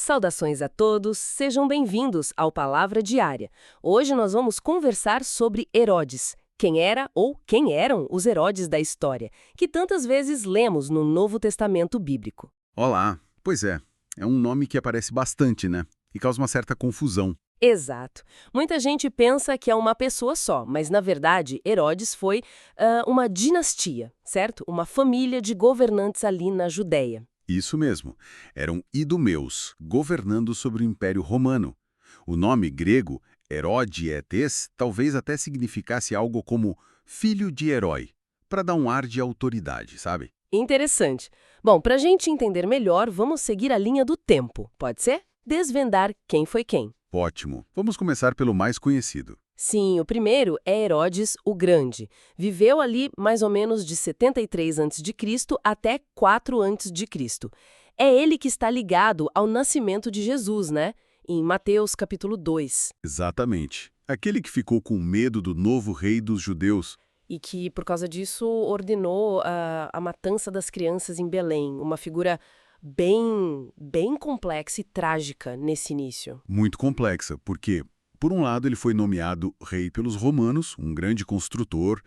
Saudações a todos, sejam bem-vindos ao Palavra Diária. Hoje nós vamos conversar sobre Herodes, quem era ou quem eram os Herodes da história, que tantas vezes lemos no Novo Testamento bíblico. Olá. Pois é um nome que aparece bastante, né? E causa uma certa confusão. Exato. Muita gente pensa que é uma pessoa só, mas na verdade Herodes foi uma dinastia, certo? Uma família de governantes ali na Judéia. Isso mesmo. Eram idumeus, governando sobre o Império Romano. O nome grego, Herodietes, talvez até significasse algo como filho de herói, para dar um ar de autoridade, sabe? Interessante. Bom, para a gente entender melhor, vamos seguir a linha do tempo, pode ser? Desvendar quem foi quem. Ótimo. Vamos começar pelo mais conhecido. Sim, o primeiro é Herodes o Grande. Viveu ali mais ou menos de 73 a.C. até 4 a.C. É ele que está ligado ao nascimento de Jesus, né? Em Mateus capítulo 2. Exatamente. Aquele que ficou com medo do novo rei dos judeus. E que, por causa disso, ordenou a matança das crianças em Belém. Uma figura bem complexa e trágica nesse início. Muito complexa, porque, por um lado, ele foi nomeado rei pelos romanos, um grande construtor,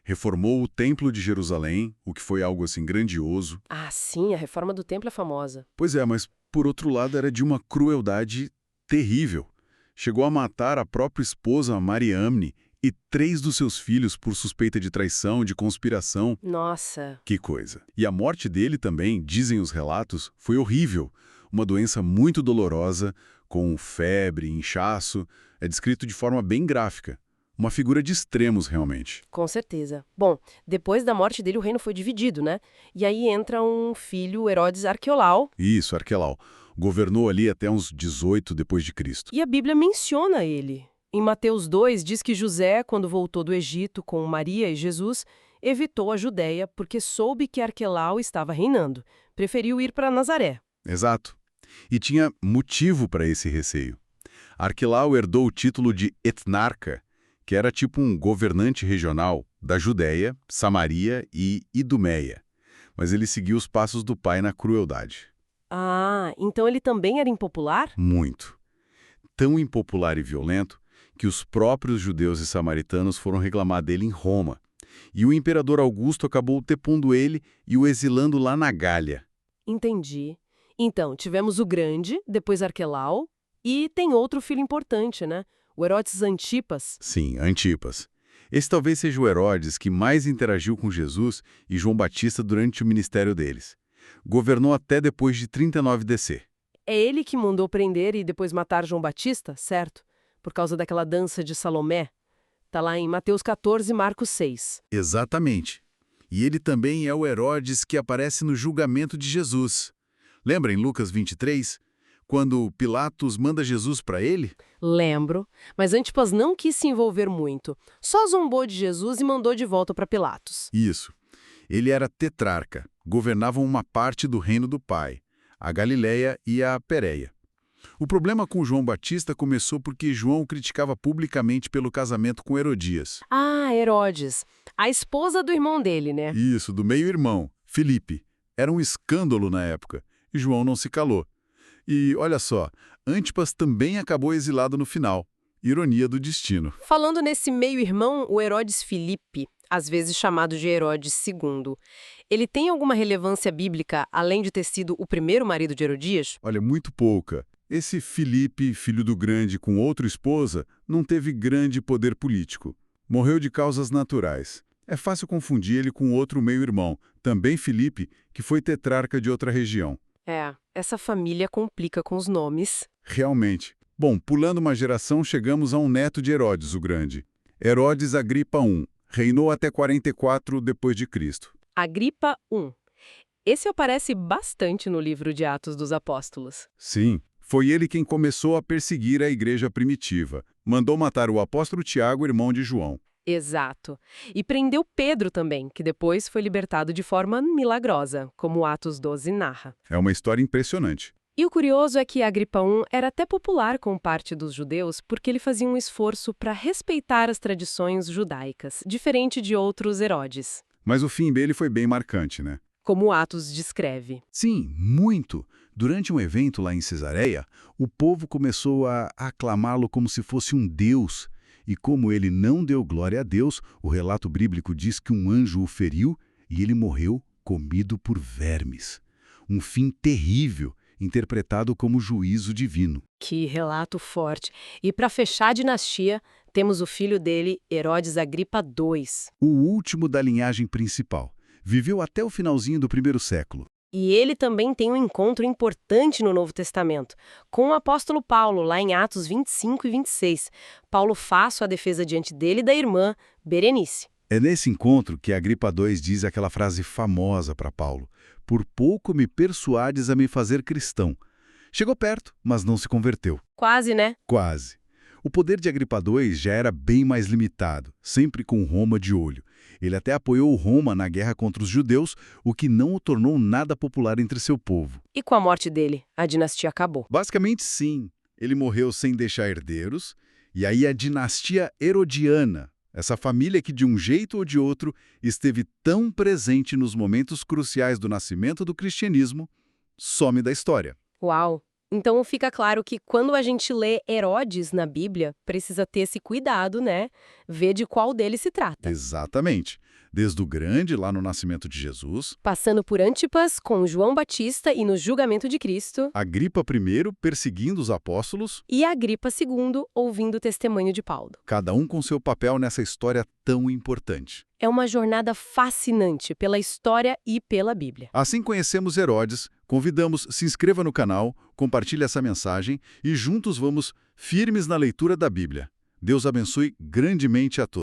reformou o Templo de Jerusalém, o que foi algo assim grandioso. Ah, sim, a reforma do templo é famosa. Pois é, mas, por outro lado, era de uma crueldade terrível. Chegou a matar a própria esposa, Mariamne, e 3 dos seus filhos por suspeita de traição, de conspiração. Nossa. Que coisa. E a morte dele também, dizem os relatos, foi horrível. Uma doença muito dolorosa, com febre, inchaço, é descrito de forma bem gráfica. Uma figura de extremos, realmente. Com certeza. Bom, depois da morte dele o reino foi dividido, né? E aí entra um filho, Herodes Arquelau, Isso, Arquelau. Governou ali até uns 18 depois de Cristo. e a Bíblia menciona ele. Em Mateus 2 diz que José, quando voltou do Egito com Maria e Jesus, evitou a Judéia porque soube que Arquelau estava reinando. Preferiu ir para Nazaré. Exato. E tinha motivo para esse receio. Arquelau herdou o título de etnarca, que era tipo um governante regional da Judéia, Samaria e Idumeia. Mas ele seguiu os passos do pai na crueldade. Ah, então ele também era impopular? Muito. Tão impopular e violento que os próprios judeus e samaritanos foram reclamar dele em Roma. E o imperador Augusto acabou depondo ele e o exilando lá na Gália. Entendi. Então, tivemos o Grande, depois Arquelau, e tem outro filho importante, né? O Herodes Antipas. Sim, Antipas. Esse talvez seja o Herodes que mais interagiu com Jesus e João Batista durante o ministério deles. Governou até depois de 39 DC. É ele que mandou prender e depois matar João Batista, certo? Por causa daquela dança de Salomé. Tá lá em Mateus 14 e Marcos 6. Exatamente. E ele também é o Herodes que aparece no julgamento de Jesus. Lembra em Lucas 23, quando Pilatos manda Jesus para ele? Lembro, mas Antipas não quis se envolver muito. Só zombou de Jesus e mandou de volta para Pilatos. Isso. Ele era tetrarca, governava uma parte do reino do Pai, a Galileia e a Pérea. O problema com João Batista começou porque João o criticava publicamente pelo casamento com Herodias. Ah, Herodes. A esposa do irmão dele, né? Isso, do meio-irmão, Filipe. Era um escândalo na época, e João não se calou. E, olha só, Antipas também acabou exilado no final. Ironia do destino. Falando nesse meio-irmão, o Herodes Filipe, às vezes chamado de Herodes II, ele tem alguma relevância bíblica, além de ter sido o primeiro marido de Herodias? Olha, muito pouca. Esse Filipe, filho do grande com outra esposa, não teve grande poder político. Morreu de causas naturais. É fácil confundir ele com outro meio-irmão, também Filipe, que foi tetrarca de outra região. É, essa família complica com os nomes. Realmente. Bom, pulando uma geração, chegamos a um neto de Herodes o Grande. Herodes Agripa I. Reinou até 44 depois de Cristo. Agripa I. Esse aparece bastante no livro de Atos dos Apóstolos. Sim, foi ele quem começou a perseguir a igreja primitiva. Mandou matar o apóstolo Tiago, irmão de João. Exato. E prendeu Pedro também, que depois foi libertado de forma milagrosa, como Atos 12 narra. É uma história impressionante. E o curioso é que Agripa I era até popular com parte dos judeus porque ele fazia um esforço para respeitar as tradições judaicas, diferente de outros Herodes. Mas o fim dele foi bem marcante, né? Como Atos descreve. Sim, muito. Durante um evento lá em Cesareia, o povo começou a aclamá-lo como se fosse um deus. E como ele não deu glória a Deus, o relato bíblico diz que um anjo o feriu e ele morreu comido por vermes. Um fim terrível, interpretado como juízo divino. Que relato forte. E para fechar a dinastia, temos o filho dele, Herodes Agripa II. O último da linhagem principal. Viveu até o finalzinho do primeiro século. E ele também tem um encontro importante no Novo Testamento, com o apóstolo Paulo, lá em Atos 25 e 26. Paulo faz sua defesa diante dele e da irmã, Berenice. É nesse encontro que Agripa II diz aquela frase famosa para Paulo: "Por pouco me persuades a me fazer cristão." Chegou perto, mas não se converteu. Quase, né? Quase. O poder de Agripa II já era bem mais limitado, sempre com Roma de olho. Ele até apoiou Roma na guerra contra os judeus, o que não o tornou nada popular entre seu povo. E com a morte dele, a dinastia acabou. Basicamente, sim. Ele morreu sem deixar herdeiros, e aí a dinastia herodiana, essa família que de um jeito ou de outro esteve tão presente nos momentos cruciais do nascimento do cristianismo, some da história. Uau! Então fica claro que quando a gente lê Herodes na Bíblia, precisa ter esse cuidado, né? Ver de qual deles se trata. Exatamente. Desde o grande, lá no nascimento de Jesus, Passando por Antipas, com João Batista e no julgamento de Cristo, Agripa I perseguindo os apóstolos, e Agripa II ouvindo o testemunho de Paulo. cada um com seu papel nessa história tão importante. É uma jornada fascinante pela história e pela Bíblia. Assim conhecemos Herodes, convidamos, se inscreva no canal, compartilhe essa mensagem e juntos vamos firmes na leitura da Bíblia. Deus abençoe grandemente a todos.